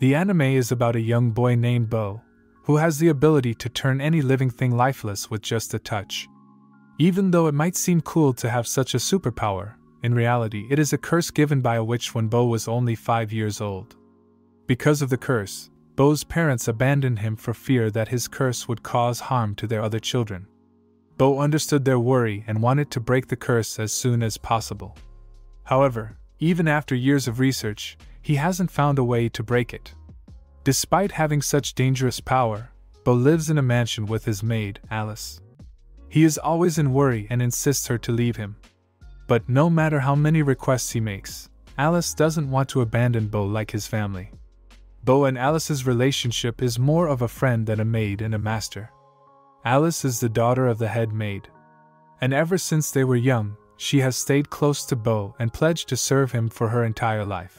The anime is about a young boy named Bo, who has the ability to turn any living thing lifeless with just a touch. Even though it might seem cool to have such a superpower, in reality it is a curse given by a witch when Bo was only 5 years old. Because of the curse, Bo's parents abandoned him for fear that his curse would cause harm to their other children. Bo understood their worry and wanted to break the curse as soon as possible. However, even after years of research, he hasn't found a way to break it. Despite having such dangerous power, Bo lives in a mansion with his maid, Alice. He is always in worry and insists her to leave him. But no matter how many requests he makes, Alice doesn't want to abandon Bo like his family. Bo and Alice's relationship is more of a friend than a maid and a master. Alice is the daughter of the head maid. And ever since they were young, she has stayed close to Bo and pledged to serve him for her entire life.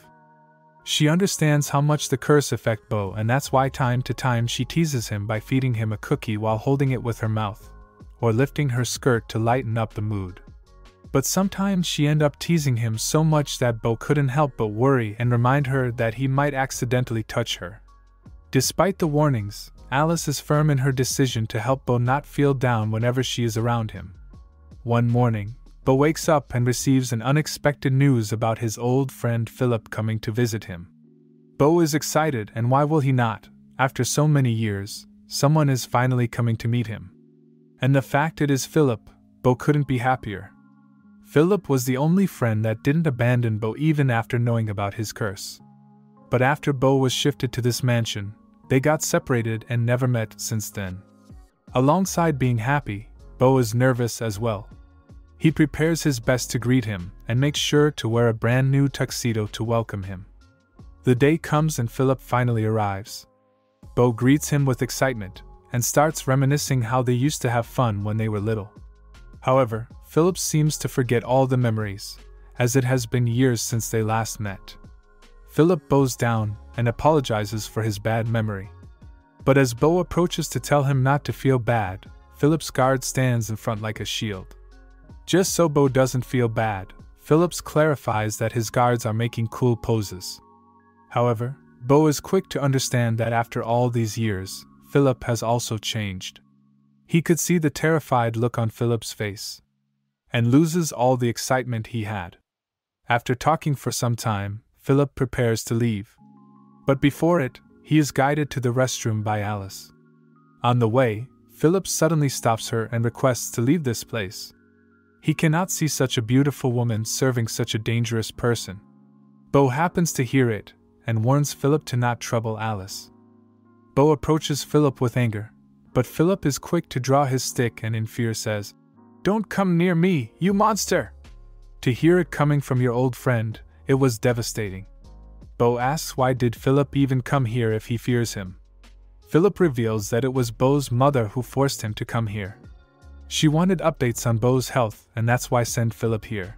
She understands how much the curse affects Bo, and that's why time to time she teases him by feeding him a cookie while holding it with her mouth, or lifting her skirt to lighten up the mood. But sometimes she ends up teasing him so much that Bo couldn't help but worry and remind her that he might accidentally touch her. Despite the warnings, Alice is firm in her decision to help Bo not feel down whenever she is around him. One morning, Bo wakes up and receives an unexpected news about his old friend Philip coming to visit him. Bo is excited, and why will he not? After so many years, someone is finally coming to meet him. And the fact it is Philip, Bo couldn't be happier. Philip was the only friend that didn't abandon Bo even after knowing about his curse. But after Bo was shifted to this mansion, they got separated and never met since then. Alongside being happy, Bo is nervous as well. He prepares his best to greet him and makes sure to wear a brand new tuxedo to welcome him. The day comes and Philip finally arrives. Bo greets him with excitement and starts reminiscing how they used to have fun when they were little. However, Philip seems to forget all the memories, as it has been years since they last met. Philip bows down and apologizes for his bad memory. But as Bo approaches to tell him not to feel bad, Philip's guard stands in front like a shield. Just so Bo doesn't feel bad, Philip clarifies that his guards are making cool poses. However, Bo is quick to understand that after all these years, Philip has also changed. He could see the terrified look on Philip's face, and loses all the excitement he had. After talking for some time, Philip prepares to leave. But before it, he is guided to the restroom by Alice. On the way, Philip suddenly stops her and requests to leave this place. He cannot see such a beautiful woman serving such a dangerous person. Bo happens to hear it, and warns Philip to not trouble Alice. Bo approaches Philip with anger, but Philip is quick to draw his stick and in fear says, "Don't come near me, you monster!" To hear it coming from your old friend, it was devastating. Bo asks why did Philip even come here if he fears him. Philip reveals that it was Bo's mother who forced him to come here. She wanted updates on Bo's health, and that's why sent Philip here.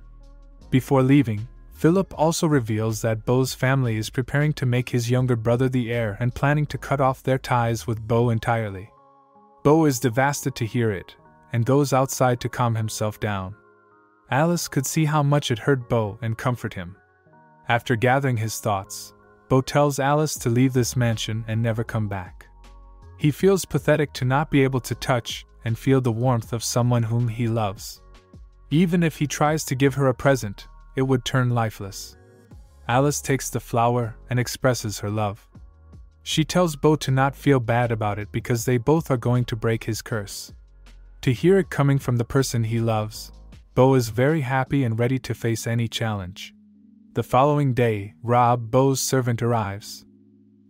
Before leaving, Philip also reveals that Bo's family is preparing to make his younger brother the heir and planning to cut off their ties with Bo entirely. Bo is devastated to hear it, and goes outside to calm himself down. Alice could see how much it hurt Bo and comfort him. After gathering his thoughts, Bo tells Alice to leave this mansion and never come back. He feels pathetic to not be able to touch and feel the warmth of someone whom he loves. Even if he tries to give her a present, it would turn lifeless. Alice takes the flower and expresses her love. She tells Bo to not feel bad about it because they both are going to break his curse. To hear it coming from the person he loves, Bo is very happy and ready to face any challenge. The following day, Rob, Bo's servant, arrives.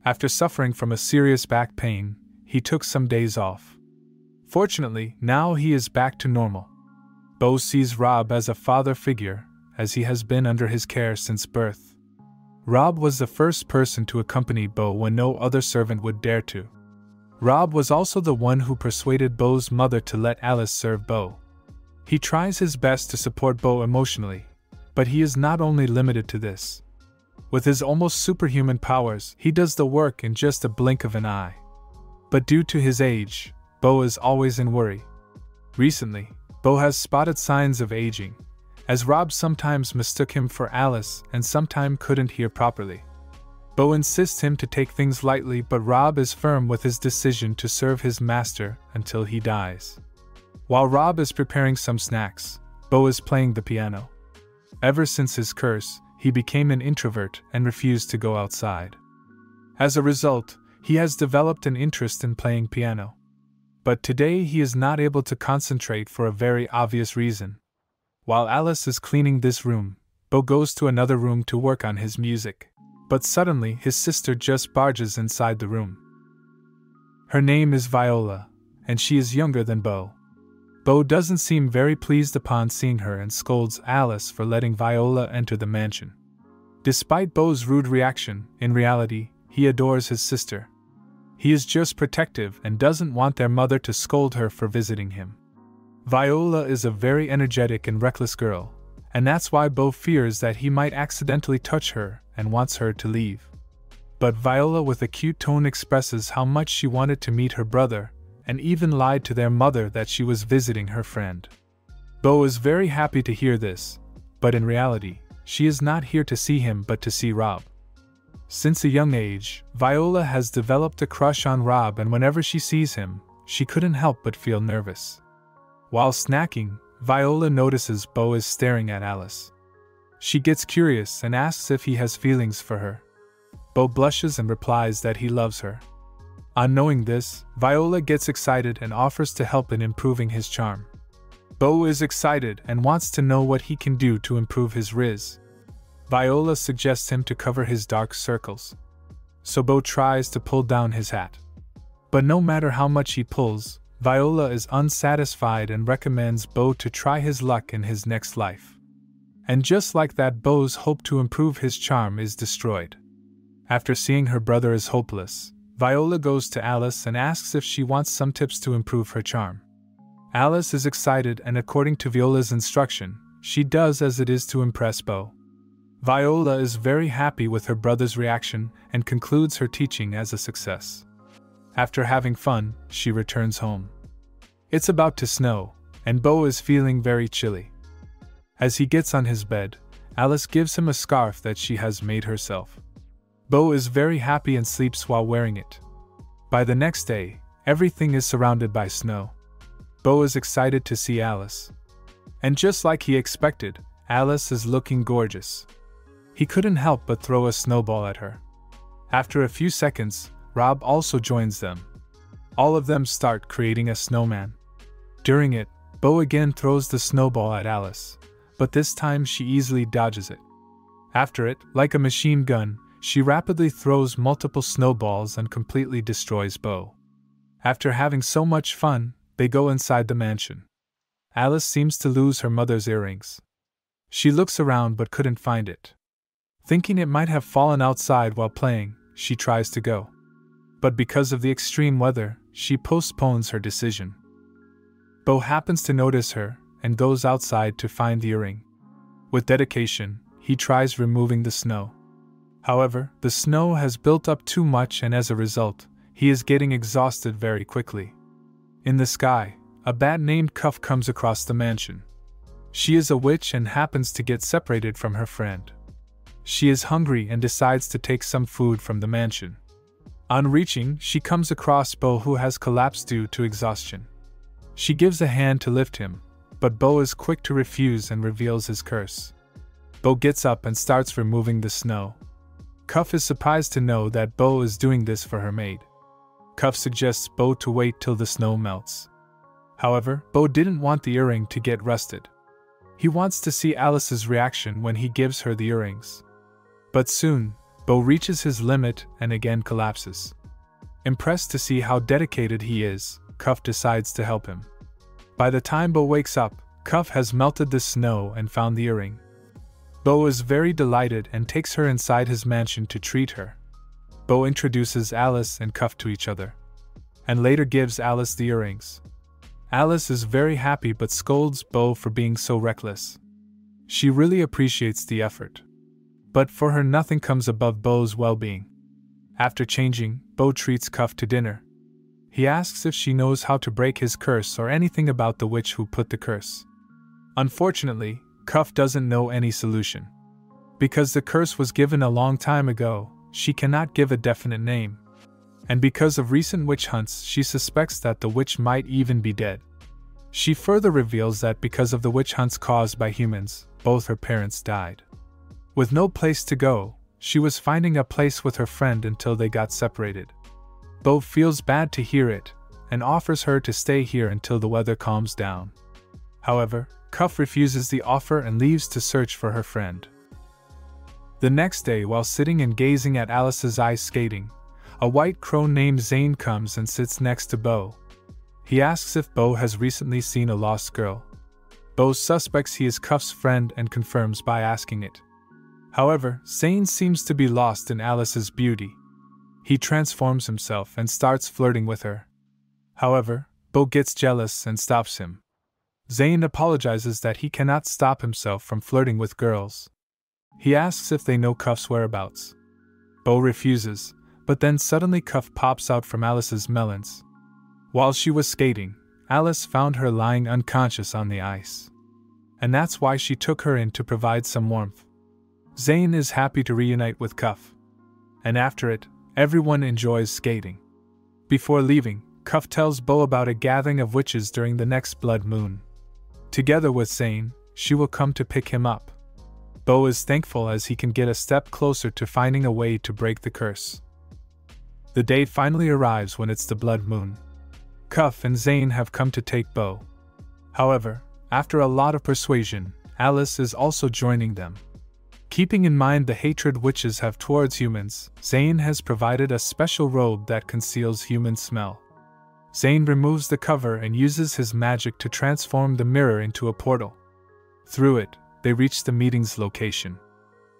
After suffering from a serious back pain, he took some days off. Fortunately, now he is back to normal. Bo sees Rob as a father figure, as he has been under his care since birth. Rob was the first person to accompany Bo when no other servant would dare to. Rob was also the one who persuaded Bo's mother to let Alice serve Bo. He tries his best to support Bo emotionally, but he is not only limited to this. With his almost superhuman powers, he does the work in just a blink of an eye. But due to his age, Bo is always in worry. Recently, Bo has spotted signs of aging, as Rob sometimes mistook him for Alice and sometimes couldn't hear properly. Bo insists him to take things lightly, but Rob is firm with his decision to serve his master until he dies. While Rob is preparing some snacks, Bo is playing the piano. Ever since his curse, he became an introvert and refused to go outside. As a result, he has developed an interest in playing piano. But today he is not able to concentrate for a very obvious reason. While Alice is cleaning this room, Bo goes to another room to work on his music. But suddenly his sister just barges inside the room. Her name is Viola, and she is younger than Bo. Bo doesn't seem very pleased upon seeing her and scolds Alice for letting Viola enter the mansion. Despite Bo's rude reaction, in reality, he adores his sister. He is just protective and doesn't want their mother to scold her for visiting him. Viola is a very energetic and reckless girl, and that's why Bo fears that he might accidentally touch her and wants her to leave. But Viola with a cute tone expresses how much she wanted to meet her brother, and even lied to their mother that she was visiting her friend. Bo is very happy to hear this, but in reality, she is not here to see him but to see Rob. Since a young age, Viola has developed a crush on Rob, and whenever she sees him, she couldn't help but feel nervous. While snacking, Viola notices Bo is staring at Alice. She gets curious and asks if he has feelings for her. Bo blushes and replies that he loves her. On knowing this, Viola gets excited and offers to help in improving his charm. Bo is excited and wants to know what he can do to improve his riz. Viola suggests him to cover his dark circles. So Bo tries to pull down his hat. But no matter how much he pulls, Viola is unsatisfied and recommends Bo to try his luck in his next life. And just like that, Bo's hope to improve his charm is destroyed. After seeing her brother is hopeless, Viola goes to Alice and asks if she wants some tips to improve her charm. Alice is excited, and according to Viola's instruction, she does as it is to impress Bo. Viola is very happy with her brother's reaction and concludes her teaching as a success. After having fun, she returns home. It's about to snow, and Bo is feeling very chilly. As he gets on his bed, Alice gives him a scarf that she has made herself. Bo is very happy and sleeps while wearing it. By the next day, everything is surrounded by snow. Bo is excited to see Alice. And just like he expected, Alice is looking gorgeous. He couldn't help but throw a snowball at her. After a few seconds, Rob also joins them. All of them start creating a snowman. During it, Bo again throws the snowball at Alice, but this time she easily dodges it. After it, like a machine gun, she rapidly throws multiple snowballs and completely destroys Bo. After having so much fun, they go inside the mansion. Alice seems to lose her mother's earrings. She looks around but couldn't find it. Thinking it might have fallen outside while playing, she tries to go. But because of the extreme weather, she postpones her decision. Bo happens to notice her and goes outside to find the earring. With dedication, he tries removing the snow. However, the snow has built up too much, and as a result, he is getting exhausted very quickly. In the sky, a bat named Cuff comes across the mansion. She is a witch and happens to get separated from her friend. She is hungry and decides to take some food from the mansion. On reaching, she comes across Bo, who has collapsed due to exhaustion. She gives a hand to lift him, but Bo is quick to refuse and reveals his curse. Bo gets up and starts removing the snow. Cuff is surprised to know that Bo is doing this for her maid. Cuff suggests Bo to wait till the snow melts. However, Bo didn't want the earring to get rusted. He wants to see Alice's reaction when he gives her the earrings. But soon, Bo reaches his limit and again collapses. Impressed to see how dedicated he is, Cuff decides to help him. By the time Bo wakes up, Cuff has melted the snow and found the earring. Bo is very delighted and takes her inside his mansion to treat her. Bo introduces Alice and Cuff to each other, and later gives Alice the earrings. Alice is very happy but scolds Bo for being so reckless. She really appreciates the effort. But for her, nothing comes above Bo's well-being. After changing, Bo treats Cuff to dinner. He asks if she knows how to break his curse or anything about the witch who put the curse. Unfortunately, Cuff doesn't know any solution. Because the curse was given a long time ago, she cannot give a definite name. And because of recent witch hunts, she suspects that the witch might even be dead. She further reveals that because of the witch hunts caused by humans, both her parents died. With no place to go, she was finding a place with her friend until they got separated. Bo feels bad to hear it, and offers her to stay here until the weather calms down. However, Cuff refuses the offer and leaves to search for her friend. The next day, while sitting and gazing at Alice's ice skating, a white crow named Zane comes and sits next to Bo. He asks if Bo has recently seen a lost girl. Bo suspects he is Cuff's friend and confirms by asking it. However, Zane seems to be lost in Alice's beauty. He transforms himself and starts flirting with her. However, Bo gets jealous and stops him. Zane apologizes that he cannot stop himself from flirting with girls. He asks if they know Cuff's whereabouts. Bo refuses, but then suddenly Cuff pops out from Alice's melons. While she was skating, Alice found her lying unconscious on the ice. And that's why she took her in to provide some warmth. Zane is happy to reunite with Cuff. And after it, everyone enjoys skating. Before leaving, Cuff tells Bo about a gathering of witches during the next blood moon. Together with Zane, she will come to pick him up. Bo is thankful as he can get a step closer to finding a way to break the curse. The day finally arrives when it's the blood moon. Cuff and Zane have come to take Bo. However, after a lot of persuasion, Alice is also joining them. Keeping in mind the hatred witches have towards humans, Zane has provided a special robe that conceals human smell. Zane removes the cover and uses his magic to transform the mirror into a portal. Through it, they reach the meeting's location.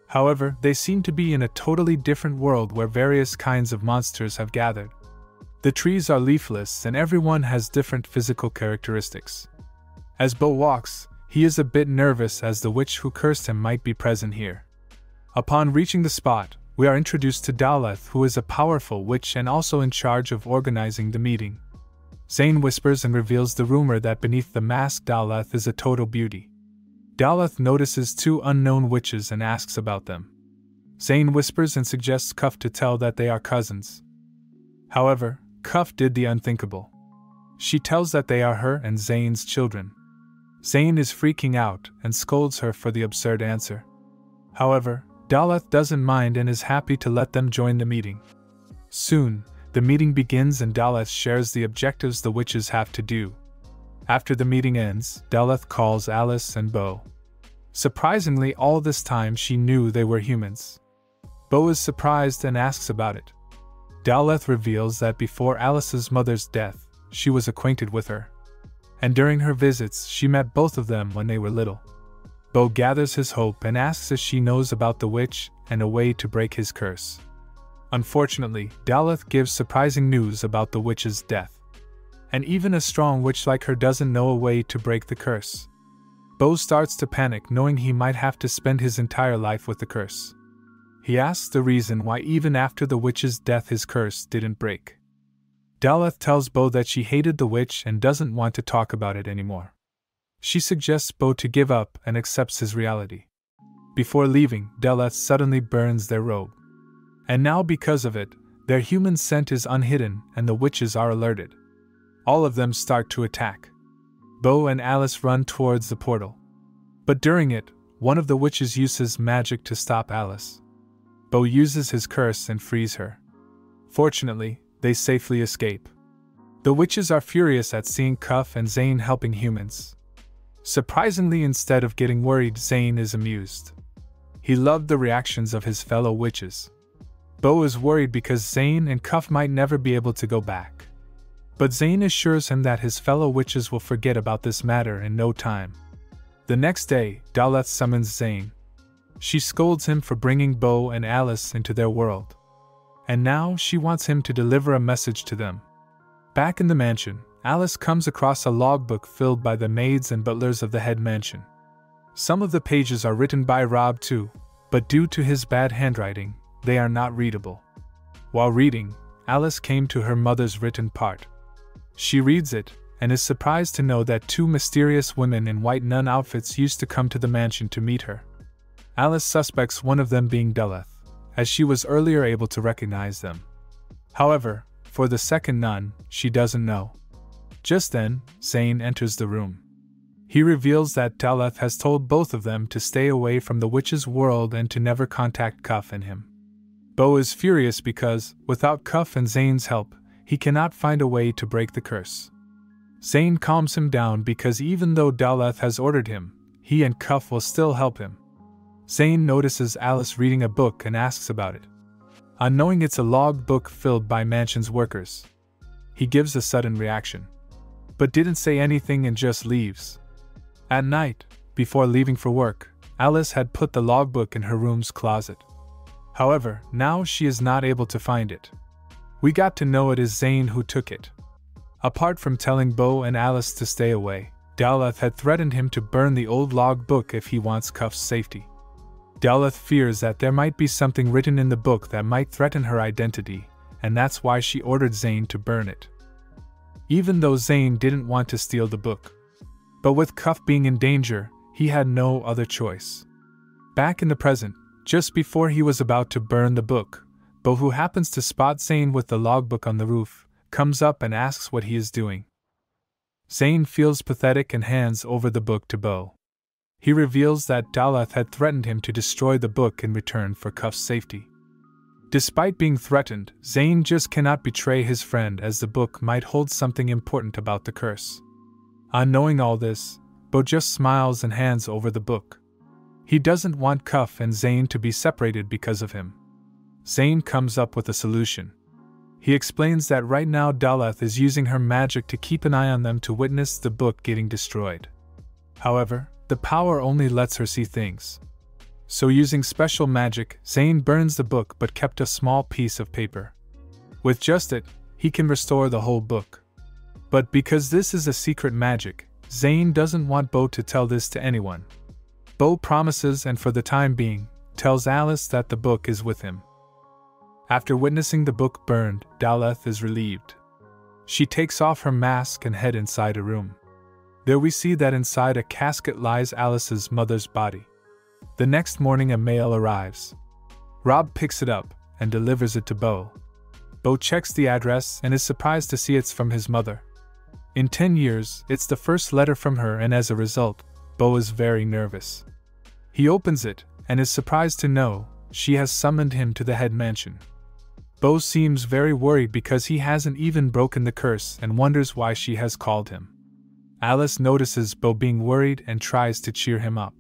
However, they seem to be in a totally different world where various kinds of monsters have gathered. The trees are leafless and everyone has different physical characteristics. As Bo walks, he is a bit nervous as the witch who cursed him might be present here. Upon reaching the spot, we are introduced to Daleth, who is a powerful witch and also in charge of organizing the meeting. Zane whispers and reveals the rumor that beneath the mask Daleth is a total beauty. Daleth notices two unknown witches and asks about them. Zane whispers and suggests Cuff to tell that they are cousins. However, Cuff did the unthinkable. She tells that they are her and Zane's children. Zane is freaking out and scolds her for the absurd answer. However, Daleth doesn't mind and is happy to let them join the meeting. Soon, the meeting begins and Daleth shares the objectives the witches have to do. After the meeting ends, Daleth calls Alice and Bo. Surprisingly, all this time she knew they were humans. Bo is surprised and asks about it. Daleth reveals that before Alice's mother's death, she was acquainted with her. And during her visits, she met both of them when they were little. Bo gathers his hope and asks if she knows about the witch and a way to break his curse. Unfortunately, Daleth gives surprising news about the witch's death. And even a strong witch like her doesn't know a way to break the curse. Bo starts to panic knowing he might have to spend his entire life with the curse. He asks the reason why even after the witch's death his curse didn't break. Daleth tells Bo that she hated the witch and doesn't want to talk about it anymore. She suggests Bo to give up and accepts his reality. Before leaving, Daleth suddenly burns their robe. And now because of it, their human scent is unhidden and the witches are alerted. All of them start to attack. Bo and Alice run towards the portal. But during it, one of the witches uses magic to stop Alice. Bo uses his curse and frees her. Fortunately, they safely escape. The witches are furious at seeing Cuff and Zane helping humans. Surprisingly, instead of getting worried, Zane is amused. He loved the reactions of his fellow witches. Bo is worried because Zane and Cuff might never be able to go back. But Zane assures him that his fellow witches will forget about this matter in no time. The next day, Daleth summons Zane. She scolds him for bringing Bo and Alice into their world. And now she wants him to deliver a message to them. Back in the mansion, Alice comes across a logbook filled by the maids and butlers of the head mansion. Some of the pages are written by Rob too, but due to his bad handwriting, they are not readable. While reading, Alice came to her mother's written part. She reads it, and is surprised to know that two mysterious women in white nun outfits used to come to the mansion to meet her. Alice suspects one of them being Daleth, as she was earlier able to recognize them. However, for the second nun, she doesn't know. Just then, Zane enters the room. He reveals that Daleth has told both of them to stay away from the witch's world and to never contact Cuff and him. Bo is furious because, without Cuff and Zane's help, he cannot find a way to break the curse. Zane calms him down because even though Daleth has ordered him, he and Cuff will still help him. Zane notices Alice reading a book and asks about it. On knowing it's a log book filled by mansion's workers, he gives a sudden reaction, but didn't say anything and just leaves. At night, before leaving for work, Alice had put the logbook in her room's closet. However, now she is not able to find it. We got to know it is Zane who took it. Apart from telling Bo and Alice to stay away, Daleth had threatened him to burn the old logbook if he wants Cuff's safety. Daleth fears that there might be something written in the book that might threaten her identity, and that's why she ordered Zane to burn it. Even though Zane didn't want to steal the book. But with Cuff being in danger, he had no other choice. Back in the present, just before he was about to burn the book, Bo, who happens to spot Zane with the logbook on the roof, comes up and asks what he is doing. Zane feels pathetic and hands over the book to Bo. He reveals that Daleth had threatened him to destroy the book in return for Cuff's safety. Despite being threatened, Zane just cannot betray his friend as the book might hold something important about the curse. On knowing all this, Bo just smiles and hands over the book. He doesn't want Cuff and Zane to be separated because of him. Zane comes up with a solution. He explains that right now Daleth is using her magic to keep an eye on them to witness the book getting destroyed. However, the power only lets her see things. So using special magic, Zane burns the book but kept a small piece of paper. With just it, he can restore the whole book. But because this is a secret magic, Zane doesn't want Bo to tell this to anyone. Bo promises and for the time being, tells Alice that the book is with him. After witnessing the book burned, Daleth is relieved. She takes off her mask and head inside a room. There we see that inside a casket lies Alice's mother's body. The next morning a mail arrives. Rob picks it up and delivers it to Bo. Bo checks the address and is surprised to see it's from his mother. In 10 years, it's the first letter from her and as a result, Bo is very nervous. He opens it and is surprised to know she has summoned him to the head mansion. Bo seems very worried because he hasn't even broken the curse and wonders why she has called him. Alice notices Bo being worried and tries to cheer him up.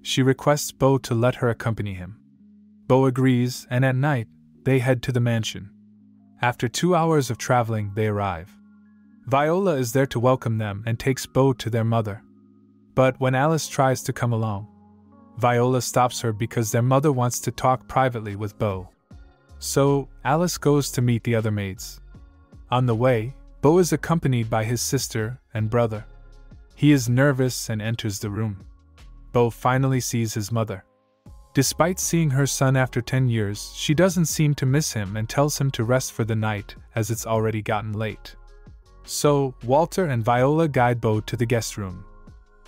She requests Bo to let her accompany him. Bo agrees and at night, they head to the mansion. After 2 hours of traveling, they arrive. Viola is there to welcome them and takes Bo to their mother. But when Alice tries to come along, Viola stops her because their mother wants to talk privately with Bo. So, Alice goes to meet the other maids. On the way, Bo is accompanied by his sister and brother. He is nervous and enters the room. Bo finally sees his mother. Despite seeing her son after 10 years, she doesn't seem to miss him and tells him to rest for the night as it's already gotten late. So, Walter and Viola guide Bo to the guest room.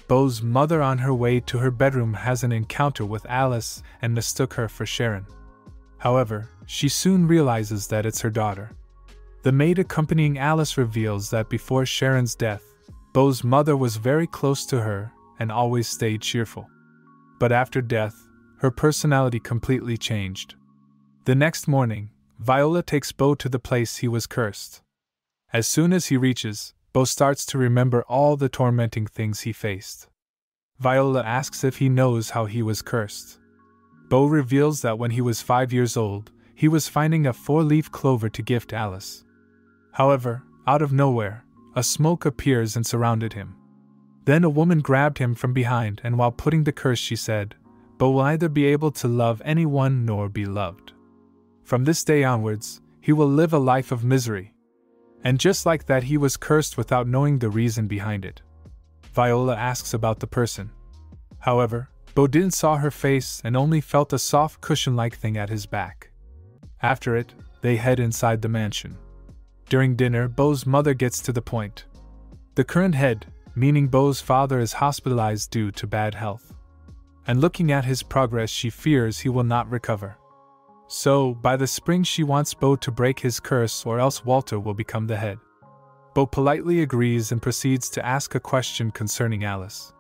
Bo's mother on her way to her bedroom has an encounter with Alice and mistook her for Sharon. However, she soon realizes that it's her daughter. The maid accompanying Alice reveals that before Sharon's death, Bo's mother was very close to her and always stayed cheerful. But after death, her personality completely changed. The next morning, Viola takes Bo to the place he was cursed. As soon as he reaches, Bo starts to remember all the tormenting things he faced. Viola asks if he knows how he was cursed. Bo reveals that when he was 5 years old, he was finding a 4-leaf clover to gift Alice. However, out of nowhere, a smoke appears and surrounded him. Then a woman grabbed him from behind and while putting the curse she said, Bo will neither be able to love anyone nor be loved. From this day onwards, he will live a life of misery. And just like that he was cursed without knowing the reason behind it. Viola asks about the person. However, Bo didn't saw her face and only felt a soft cushion-like thing at his back. After it, they head inside the mansion. During dinner, Bo's mother gets to the point. The current head, meaning Bo's father, is hospitalized due to bad health. And looking at his progress, she fears he will not recover. So, by the spring she wants Bo to break his curse or else Walter will become the head. Bo politely agrees and proceeds to ask a question concerning Alice.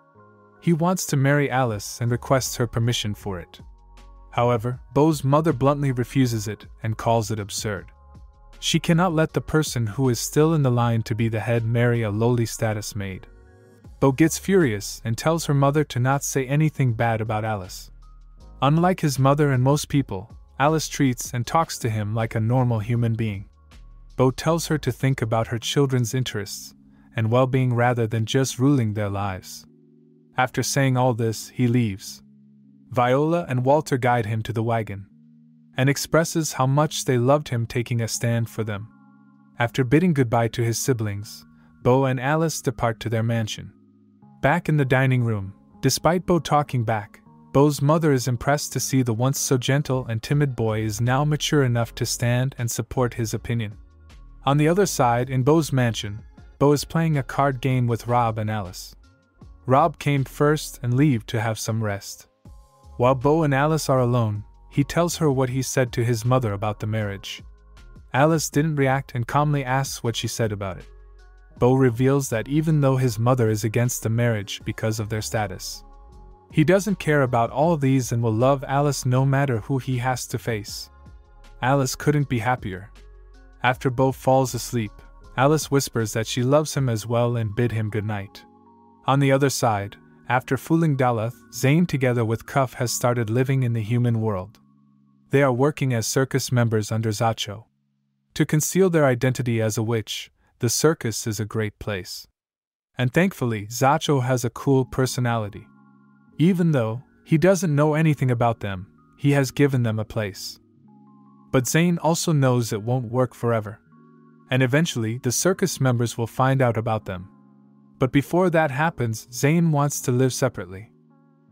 He wants to marry Alice and requests her permission for it. However, Bo's mother bluntly refuses it and calls it absurd. She cannot let the person who is still in the line to be the head marry a lowly status maid. Bo gets furious and tells her mother to not say anything bad about Alice. Unlike his mother and most people, Alice treats and talks to him like a normal human being. Bo tells her to think about her children's interests and well-being rather than just ruling their lives. After saying all this, he leaves. Viola and Walter guide him to the wagon and expresses how much they loved him taking a stand for them. After bidding goodbye to his siblings, Bo and Alice depart to their mansion. Back in the dining room, despite Bo talking back, Bo's mother is impressed to see the once so gentle and timid boy is now mature enough to stand and support his opinion. On the other side, in Bo's mansion, Bo is playing a card game with Rob and Alice. Rob came first and leave to have some rest. While Bo and Alice are alone, he tells her what he said to his mother about the marriage. Alice didn't react and calmly asks what she said about it. Bo reveals that even though his mother is against the marriage because of their status, he doesn't care about all of these and will love Alice no matter who he has to face. Alice couldn't be happier. After Bo falls asleep, Alice whispers that she loves him as well and bid him good night. On the other side, after fooling Daleth, Zane together with Cuff has started living in the human world. They are working as circus members under Zacho. To conceal their identity as a witch, the circus is a great place. And thankfully, Zacho has a cool personality. Even though he doesn't know anything about them, he has given them a place. But Zane also knows it won't work forever. And eventually, the circus members will find out about them. But before that happens, Zane wants to live separately.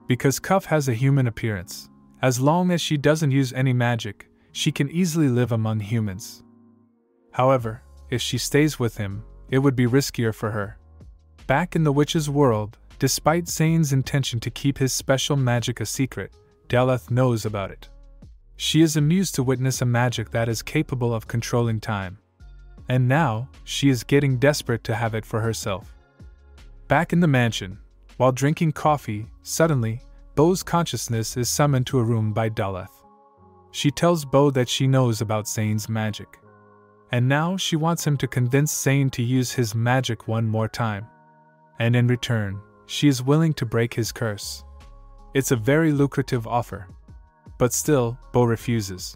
Because Cuff has a human appearance, as long as she doesn't use any magic, she can easily live among humans. However, if she stays with him, it would be riskier for her. Back in the witch's world, despite Zane's intention to keep his special magic a secret, Daleth knows about it. She is amused to witness a magic that is capable of controlling time. And now, she is getting desperate to have it for herself. Back in the mansion, while drinking coffee, suddenly, Bo's consciousness is summoned to a room by Daleth. She tells Bo that she knows about Zane's magic. And now she wants him to convince Zane to use his magic one more time. And in return, she is willing to break his curse. It's a very lucrative offer. But still, Bo refuses.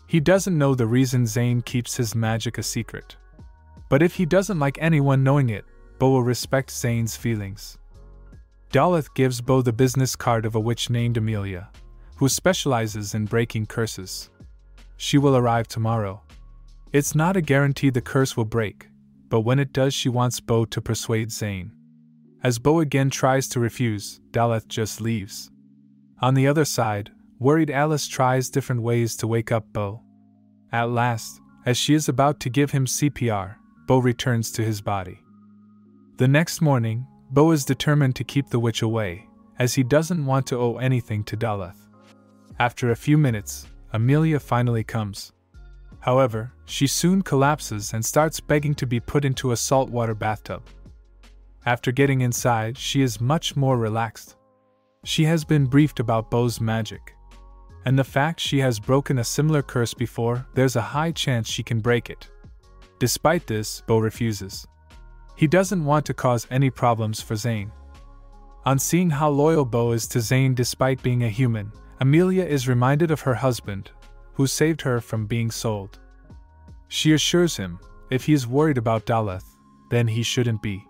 He doesn't know the reason Zane keeps his magic a secret. But if he doesn't like anyone knowing it, Bo will respect Zane's feelings. Daleth gives Bo the business card of a witch named Amelia, who specializes in breaking curses. She will arrive tomorrow. It's not a guarantee the curse will break, but when it does, she wants Bo to persuade Zane. As Bo again tries to refuse, Daleth just leaves. On the other side, worried Alice tries different ways to wake up Bo. At last, as she is about to give him CPR, Bo returns to his body. The next morning, Bo is determined to keep the witch away, as he doesn't want to owe anything to Daleth. After a few minutes, Amelia finally comes. However, she soon collapses and starts begging to be put into a saltwater bathtub. After getting inside, she is much more relaxed. She has been briefed about Bo's magic. And the fact she has broken a similar curse before, there's a high chance she can break it. Despite this, Bo refuses. He doesn't want to cause any problems for Zane. On seeing how loyal Bo is to Zane despite being a human, Amelia is reminded of her husband, who saved her from being sold. She assures him, if he is worried about Daleth, then he shouldn't be.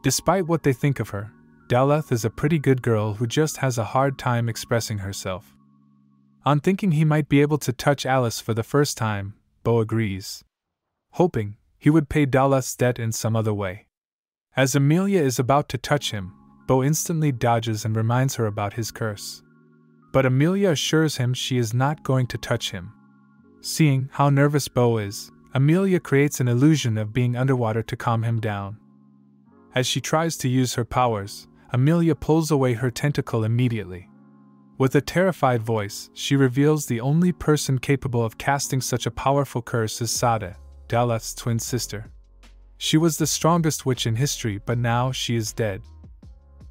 Despite what they think of her, Daleth is a pretty good girl who just has a hard time expressing herself. On thinking he might be able to touch Alice for the first time, Bo agrees, hoping he would pay Daleth's debt in some other way. As Amelia is about to touch him, Bo instantly dodges and reminds her about his curse. But Amelia assures him she is not going to touch him. Seeing how nervous Bo is, Amelia creates an illusion of being underwater to calm him down. As she tries to use her powers, Amelia pulls away her tentacle immediately. With a terrified voice, she reveals the only person capable of casting such a powerful curse is Sada, Daleth's twin sister. She was the strongest witch in history, but now she is dead.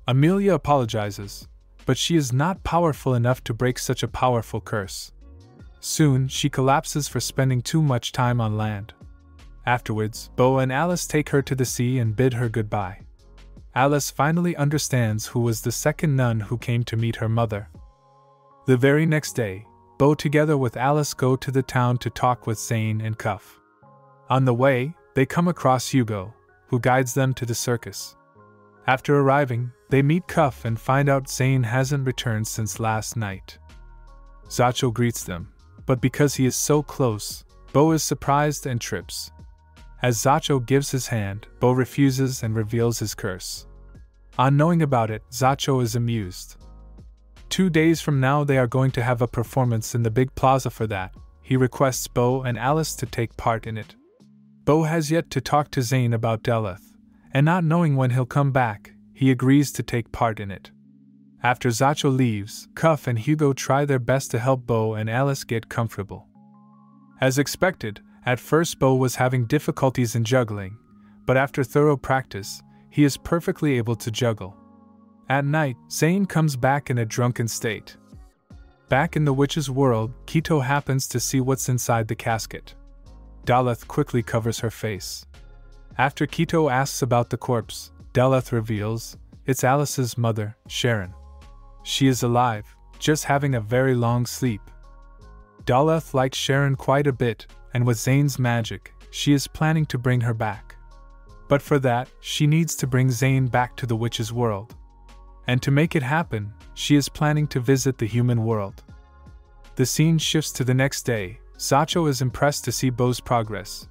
Amelia apologizes, but she is not powerful enough to break such a powerful curse. Soon, she collapses for spending too much time on land. Afterwards, Bo and Alice take her to the sea and bid her goodbye. Alice finally understands who was the second nun who came to meet her mother. The very next day, Bo together with Alice go to the town to talk with Zane and Cuff. On the way, they come across Hugo, who guides them to the circus. After arriving, they meet Cuff and find out Zane hasn't returned since last night. Zacho greets them, but because he is so close, Bo is surprised and trips. As Zacho gives his hand, Bo refuses and reveals his curse. On knowing about it, Zacho is amused. 2 days from now they are going to have a performance in the big plaza. For that, he requests Bo and Alice to take part in it. Bo has yet to talk to Zane about Daleth, and not knowing when he'll come back, he agrees to take part in it. After Zacho leaves, Cuff and Hugo try their best to help Bo and Alice get comfortable. As expected, at first Bo was having difficulties in juggling, but after thorough practice, he is perfectly able to juggle. At night, Zane comes back in a drunken state. Back in the witch's world, Quito happens to see what's inside the casket. Daleth quickly covers her face. After Quito asks about the corpse, Daleth reveals it's Alice's mother, Sharon. She is alive, just having a very long sleep. Daleth likes Sharon quite a bit, and with Zane's magic, she is planning to bring her back. But for that, she needs to bring Zane back to the witch's world. And to make it happen, she is planning to visit the human world. The scene shifts to the next day. Zacho is impressed to see Bo's progress,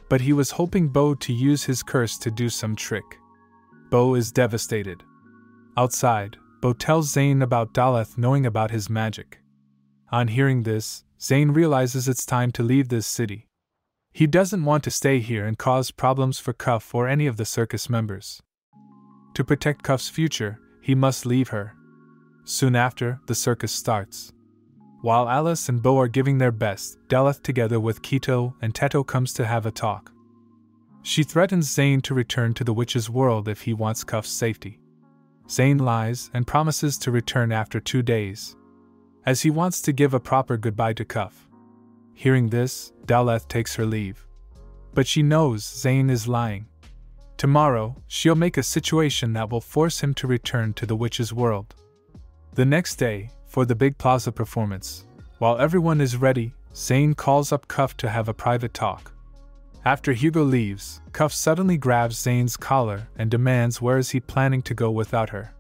but he was hoping Bo to use his curse to do some trick. Bo is devastated. Outside, Bo tells Zane about Daleth knowing about his magic. On hearing this, Zane realizes it's time to leave this city. He doesn't want to stay here and cause problems for Cuff or any of the circus members. To protect Cuff's future, he must leave her. Soon after, the circus starts. While Alice and Bo are giving their best, Daleth together with Quito and Teto comes to have a talk. She threatens Zane to return to the witch's world if he wants Cuff's safety. Zane lies and promises to return after 2 days, as he wants to give a proper goodbye to Cuff. Hearing this, Daleth takes her leave. But she knows Zane is lying. Tomorrow, she'll make a situation that will force him to return to the witch's world. The next day, for the big plaza performance, while everyone is ready, Zane calls up Cuff to have a private talk. After Hugo leaves, Cuff suddenly grabs Zane's collar and demands where is he planning to go without her.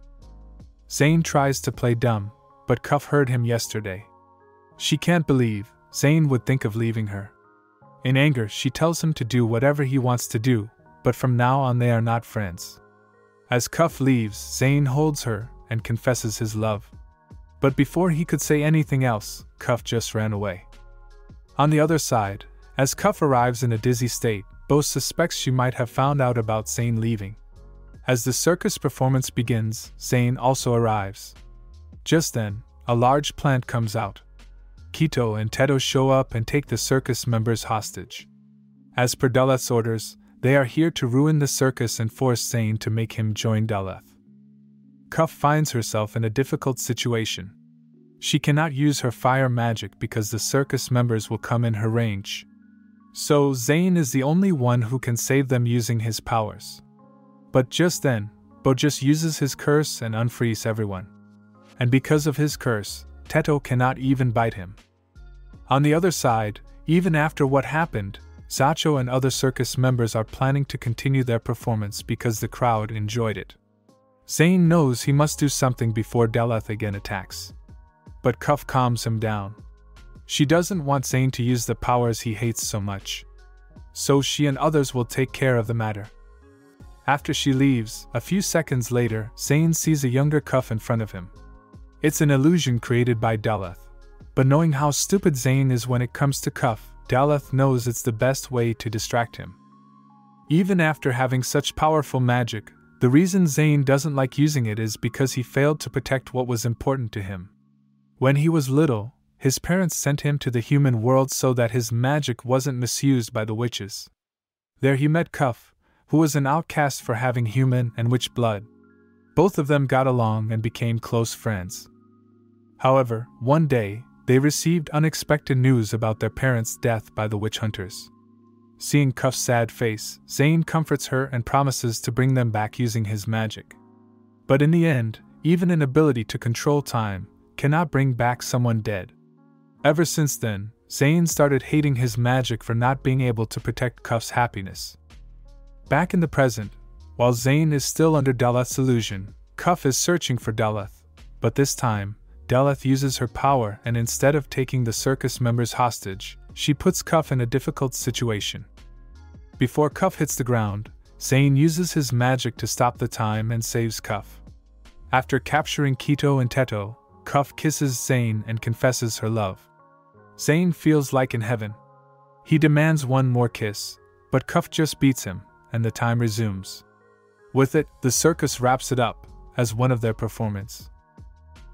Zane tries to play dumb, but Cuff heard him yesterday. She can't believe Zane would think of leaving her. In anger, she tells him to do whatever he wants to do, but from now on they are not friends. As Cuff leaves, Zane holds her and confesses his love. But before he could say anything else, Cuff just ran away. On the other side, as Cuff arrives in a dizzy state, Bo suspects she might have found out about Zane leaving. As the circus performance begins, Zane also arrives. Just then, a large plant comes out. Quito and Teto show up and take the circus members hostage. As per Daleth's orders, they are here to ruin the circus and force Zane to make him join Daleth. Cuff finds herself in a difficult situation. She cannot use her fire magic because the circus members will come in her range. So Zane is the only one who can save them using his powers. But just then, Bo just uses his curse and unfrees everyone. And because of his curse, Teto cannot even bite him. On the other side, even after what happened, Zacho and other circus members are planning to continue their performance because the crowd enjoyed it. Zane knows he must do something before Daleth again attacks. But Cuff calms him down. She doesn't want Zane to use the powers he hates so much. So she and others will take care of the matter. After she leaves, a few seconds later, Zane sees a younger Cuff in front of him. It's an illusion created by Daleth. But knowing how stupid Zane is when it comes to Cuff, Daleth knows it's the best way to distract him. Even after having such powerful magic, the reason Zane doesn't like using it is because he failed to protect what was important to him. When he was little, his parents sent him to the human world so that his magic wasn't misused by the witches. There he met Cuff, who was an outcast for having human and witch blood. Both of them got along and became close friends. However, one day, they received unexpected news about their parents' death by the witch hunters. Seeing Cuff's sad face, Zane comforts her and promises to bring them back using his magic. But in the end, even an ability to control time cannot bring back someone dead. Ever since then, Zane started hating his magic for not being able to protect Cuff's happiness. Back in the present, while Zane is still under Daleth's illusion, Cuff is searching for Daleth, but this time, Daleth uses her power and instead of taking the circus members hostage, she puts Cuff in a difficult situation. Before Cuff hits the ground, Zane uses his magic to stop the time and saves Cuff. After capturing Quito and Teto, Cuff kisses Zane and confesses her love. Zane feels like in heaven. He demands one more kiss, but Cuff just beats him, and the time resumes. With it, the circus wraps it up, as one of their performance.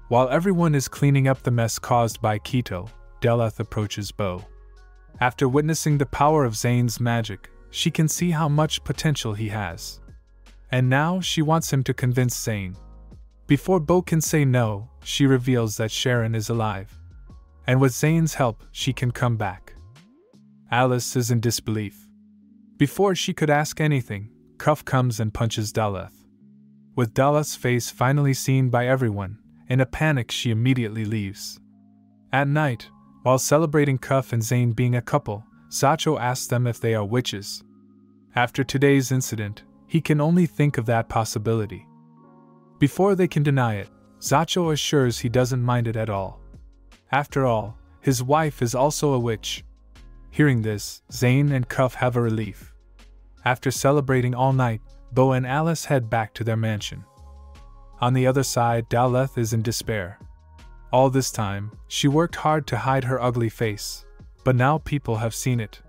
While everyone is cleaning up the mess caused by Quito, Daleth approaches Bo. After witnessing the power of Zane's magic, she can see how much potential he has. And now she wants him to convince Zane. Before Bo can say no, she reveals that Sharon is alive. And with Zane's help, she can come back. Alice is in disbelief. Before she could ask anything, Cuff comes and punches Daleth. With Daleth's face finally seen by everyone, in a panic she immediately leaves. At night, while celebrating Cuff and Zane being a couple, Sacho asks them if they are witches. After today's incident, he can only think of that possibility. Before they can deny it, Sacho assures he doesn't mind it at all. After all, his wife is also a witch. Hearing this, Zane and Cuff have a relief. After celebrating all night, Bo and Alice head back to their mansion. On the other side, Daleth is in despair. All this time, she worked hard to hide her ugly face, but now people have seen it.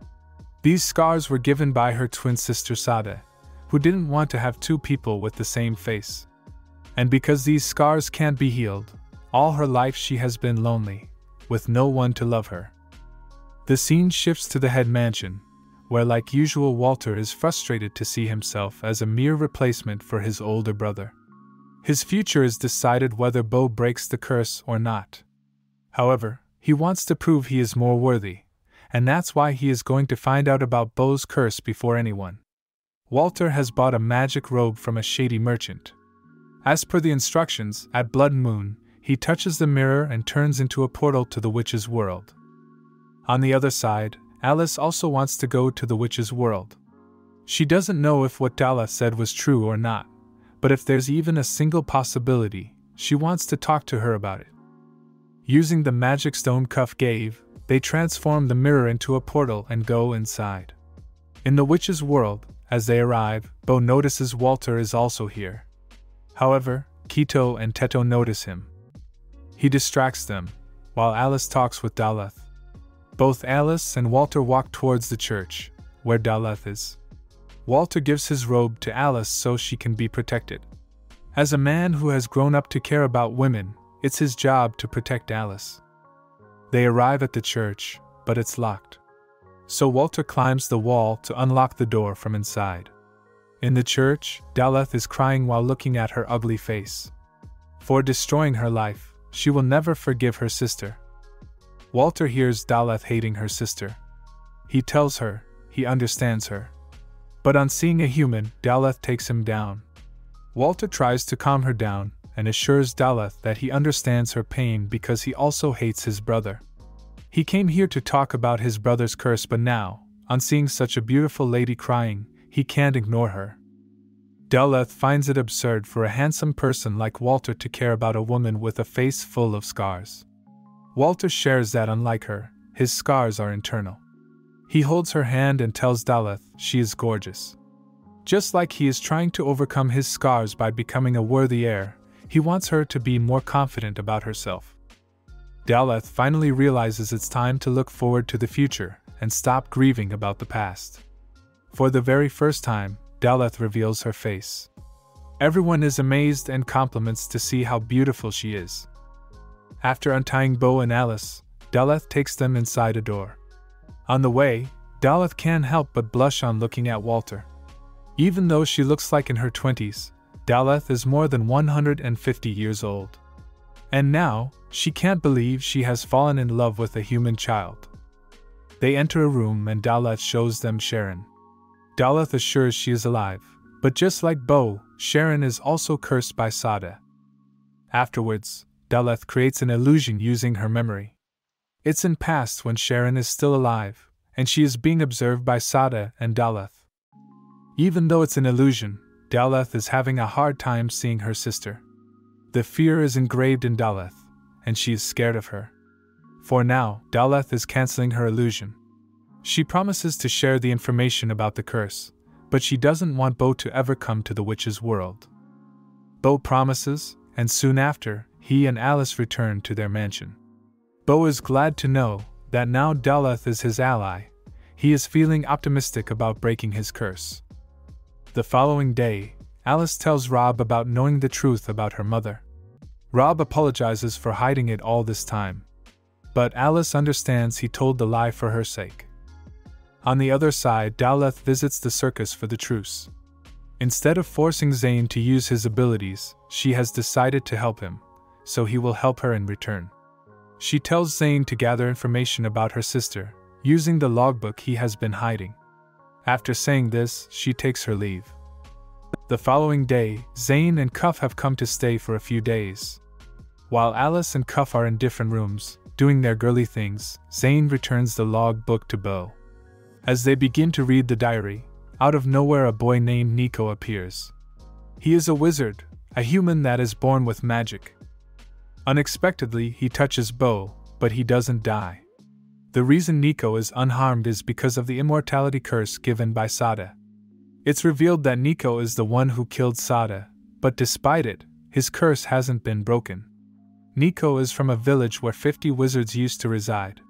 These scars were given by her twin sister Sade, who didn't want to have two people with the same face. And because these scars can't be healed, all her life she has been lonely, with no one to love her. The scene shifts to the head mansion, where like usual Walter is frustrated to see himself as a mere replacement for his older brother. His future is decided whether Bo breaks the curse or not. However, he wants to prove he is more worthy, and that's why he is going to find out about Bo's curse before anyone. Walter has bought a magic robe from a shady merchant. As per the instructions, at Blood Moon, he touches the mirror and turns into a portal to the witch's world. On the other side, Alice also wants to go to the witch's world. She doesn't know if what Daleth said was true or not, but if there's even a single possibility, she wants to talk to her about it. Using the magic stone Cuff gave, they transform the mirror into a portal and go inside. In the witch's world, as they arrive, Bo notices Walter is also here. However, Quito and Teto notice him. He distracts them, while Alice talks with Daleth. Both Alice and Walter walk towards the church, where Daleth is. Walter gives his robe to Alice so she can be protected. As a man who has grown up to care about women, it's his job to protect Alice. They arrive at the church, but it's locked. So Walter climbs the wall to unlock the door from inside. In the church, Daleth is crying while looking at her ugly face. For destroying her life, she will never forgive her sister. Walter hears Daleth hating her sister. He tells her he understands her. But on seeing a human, Daleth takes him down. Walter tries to calm her down and assures Daleth that he understands her pain because he also hates his brother. He came here to talk about his brother's curse, but now, on seeing such a beautiful lady crying, he can't ignore her. Daleth finds it absurd for a handsome person like Walter to care about a woman with a face full of scars. Walter shares that unlike her, his scars are internal. He holds her hand and tells Daleth she is gorgeous. Just like he is trying to overcome his scars by becoming a worthy heir, he wants her to be more confident about herself. Daleth finally realizes it's time to look forward to the future and stop grieving about the past. For the very first time, Daleth reveals her face. Everyone is amazed and compliments to see how beautiful she is. After untying Bo and Alice, Daleth takes them inside a door. On the way, Daleth can't help but blush on looking at Walter. Even though she looks like in her 20s, Daleth is more than 150 years old. And now, she can't believe she has fallen in love with a human child. They enter a room and Daleth shows them Sharon. Daleth assures she is alive, but just like Bo, Sharon is also cursed by Sada. Afterwards, Daleth creates an illusion using her memory. It's in past when Sharon is still alive, and she is being observed by Sada and Daleth. Even though it's an illusion, Daleth is having a hard time seeing her sister. The fear is engraved in Daleth, and she is scared of her. For now, Daleth is canceling her illusion. She promises to share the information about the curse, but she doesn't want Bo to ever come to the witch's world. Bo promises, and soon after, he and Alice return to their mansion. Bo is glad to know that now Daleth is his ally. He is feeling optimistic about breaking his curse. The following day, Alice tells Rob about knowing the truth about her mother. Rob apologizes for hiding it all this time, but Alice understands he told the lie for her sake. On the other side, Daleth visits the circus for the truce. Instead of forcing Zane to use his abilities, she has decided to help him, so he will help her in return. She tells Zane to gather information about her sister, using the logbook he has been hiding. After saying this, she takes her leave. The following day, Zane and Cuff have come to stay for a few days. While Alice and Cuff are in different rooms, doing their girly things, Zane returns the logbook to Bo. As they begin to read the diary, out of nowhere a boy named Nico appears. He is a wizard, a human that is born with magic. Unexpectedly, he touches Bo, but he doesn't die. The reason Nico is unharmed is because of the immortality curse given by Sada. It's revealed that Nico is the one who killed Sada, but despite it, his curse hasn't been broken. Nico is from a village where 50 wizards used to reside.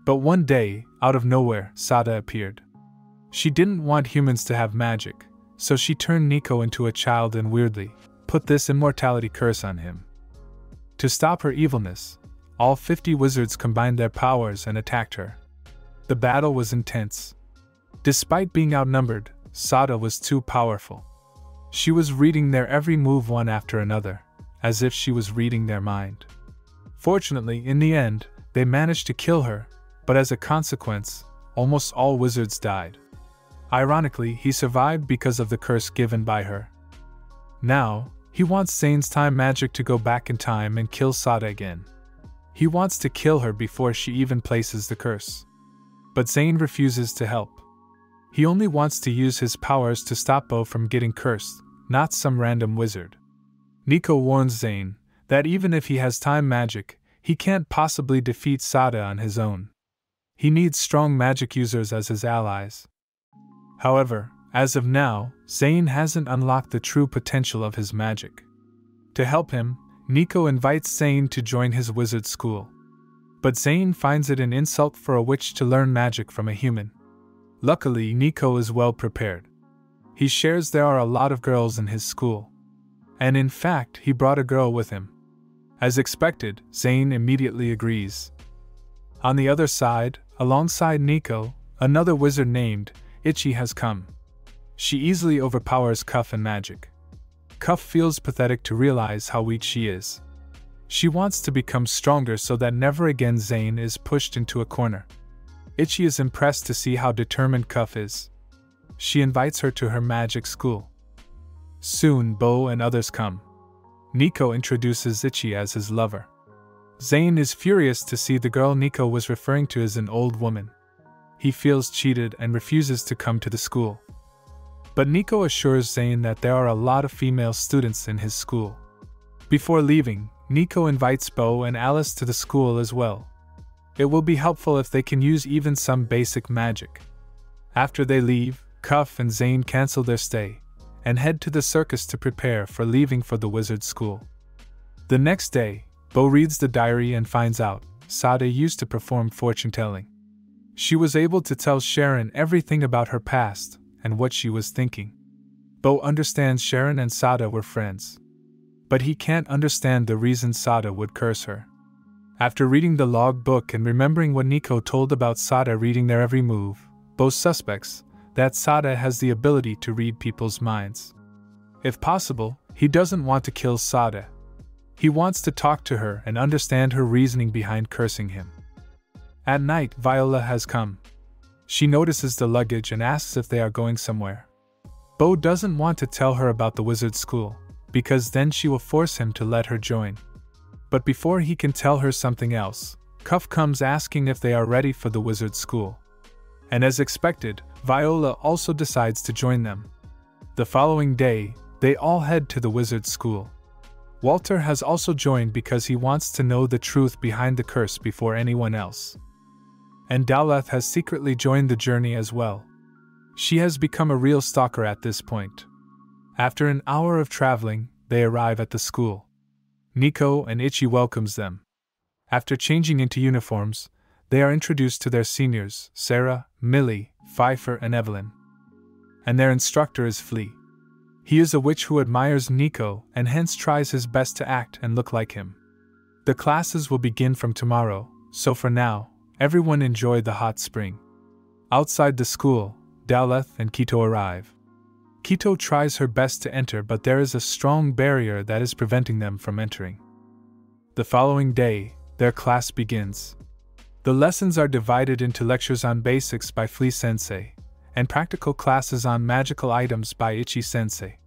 But one day, out of nowhere, Sada appeared. She didn't want humans to have magic, so she turned Nico into a child and weirdly put this immortality curse on him. To stop her evilness, all 50 wizards combined their powers and attacked her. The battle was intense. Despite being outnumbered, Sada was too powerful. She was reading their every move one after another, as if she was reading their mind. Fortunately, in the end, they managed to kill her, but as a consequence, almost all wizards died. Ironically, he survived because of the curse given by her. Now, he wants Zane's time magic to go back in time and kill Sada again. He wants to kill her before she even places the curse. But Zane refuses to help. He only wants to use his powers to stop Bo from getting cursed, not some random wizard. Nico warns Zane that even if he has time magic, he can't possibly defeat Sada on his own. He needs strong magic users as his allies. However, as of now, Zane hasn't unlocked the true potential of his magic. To help him, Nico invites Zane to join his wizard school. But Zane finds it an insult for a witch to learn magic from a human. Luckily, Nico is well prepared. He shares there are a lot of girls in his school. And in fact, he brought a girl with him. As expected, Zane immediately agrees. On the other side, alongside Nico, another wizard named Itchy has come. She easily overpowers Cuff in magic. Cuff feels pathetic to realize how weak she is. She wants to become stronger so that never again Zane is pushed into a corner. Itchy is impressed to see how determined Cuff is. She invites her to her magic school. Soon, Bo and others come. Nico introduces Itchy as his lover. Zane is furious to see the girl Nico was referring to as an old woman. He feels cheated and refuses to come to the school. But Nico assures Zane that there are a lot of female students in his school. Before leaving, Nico invites Bo and Alice to the school as well. It will be helpful if they can use even some basic magic. After they leave, Cuff and Zane cancel their stay and head to the circus to prepare for leaving for the wizard school. The next day, Bo reads the diary and finds out Sada used to perform fortune-telling. She was able to tell Sharon everything about her past and what she was thinking. Bo understands Sharon and Sada were friends. But he can't understand the reason Sada would curse her. After reading the log book and remembering what Nico told about Sada reading their every move, Bo suspects that Sada has the ability to read people's minds. If possible, he doesn't want to kill Sada. He wants to talk to her and understand her reasoning behind cursing him. At night, Viola has come. She notices the luggage and asks if they are going somewhere. Bo doesn't want to tell her about the wizard school, because then she will force him to let her join. But before he can tell her something else, Cuff comes asking if they are ready for the wizard school. And as expected, Viola also decides to join them. The following day, they all head to the wizard school. Walter has also joined because he wants to know the truth behind the curse before anyone else. And Daleth has secretly joined the journey as well. She has become a real stalker at this point. After an hour of traveling, they arrive at the school. Nico and Itchy welcomes them. After changing into uniforms, they are introduced to their seniors, Sarah, Millie, Pfeiffer and Evelyn. And their instructor is Flea. He is a witch who admires Nico and hence tries his best to act and look like him. The classes will begin from tomorrow, so for now, everyone enjoy the hot spring. Outside the school, Daleth and Quito arrive. Quito tries her best to enter, but there is a strong barrier that is preventing them from entering. The following day, their class begins. The lessons are divided into lectures on basics by Flea Sensei, and practical classes on magical items by Itchy Sensei.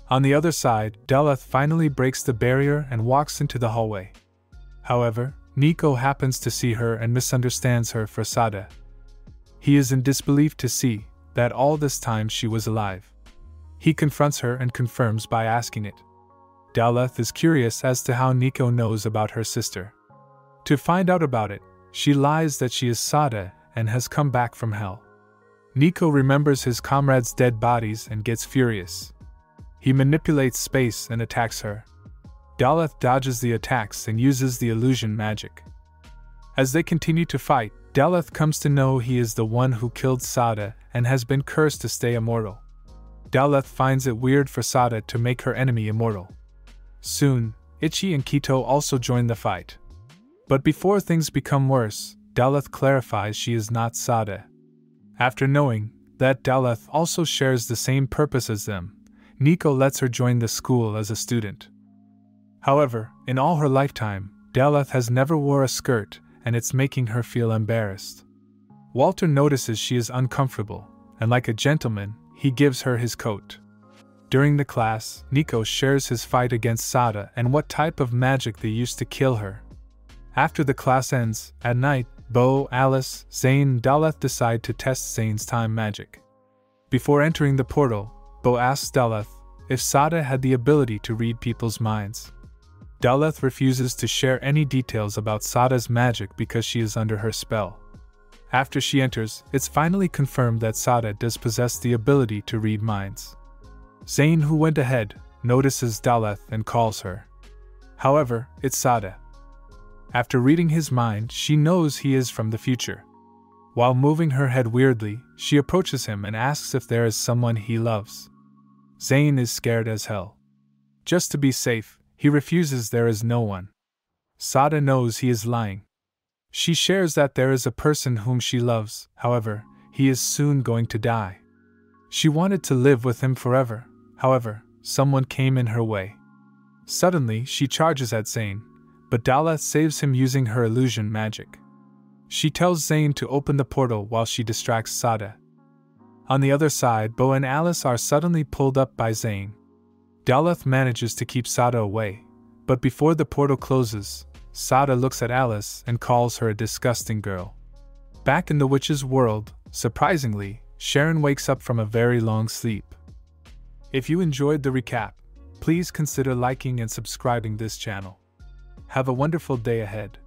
On the other side, Daleth finally breaks the barrier and walks into the hallway. However, Nico happens to see her and misunderstands her for Sada. He is in disbelief to see that all this time she was alive. He confronts her and confirms by asking it. Daleth is curious as to how Nico knows about her sister. To find out about it, she lies that she is Sada and has come back from hell. Nico remembers his comrades' dead bodies and gets furious. He manipulates space and attacks her. Daleth dodges the attacks and uses the illusion magic. As they continue to fight, Daleth comes to know he is the one who killed Sada and has been cursed to stay immortal. Daleth finds it weird for Sada to make her enemy immortal. Soon, Itchy and Quito also join the fight. But before things become worse, Daleth clarifies she is not Sada. After knowing that Daleth also shares the same purpose as them, Nico lets her join the school as a student. However, in all her lifetime, Daleth has never wore a skirt, and it's making her feel embarrassed. Walter notices she is uncomfortable, and like a gentleman, he gives her his coat. During the class, Nico shares his fight against Sada and what type of magic they used to kill her. After the class ends, at night, Bo, Alice, Zane and Daleth decide to test Zane's time magic. Before entering the portal, Bo asks Daleth if Sada had the ability to read people's minds. Daleth refuses to share any details about Sada's magic because she is under her spell. After she enters, it's finally confirmed that Sada does possess the ability to read minds. Zane, who went ahead, notices Daleth and calls her. However, it's Sada. After reading his mind, she knows he is from the future. While moving her head weirdly, she approaches him and asks if there is someone he loves. Zane is scared as hell. Just to be safe, he refuses there is no one. Sada knows he is lying. She shares that there is a person whom she loves, however, he is soon going to die. She wanted to live with him forever, however, someone came in her way. Suddenly, she charges at Zane, but Daleth saves him using her illusion magic. She tells Zane to open the portal while she distracts Sada. On the other side, Bo and Alice are suddenly pulled up by Zane. Daleth manages to keep Sada away, but before the portal closes, Sada looks at Alice and calls her a disgusting girl. Back in the witch's world, surprisingly, Sharon wakes up from a very long sleep. If you enjoyed the recap, please consider liking and subscribing this channel. Have a wonderful day ahead.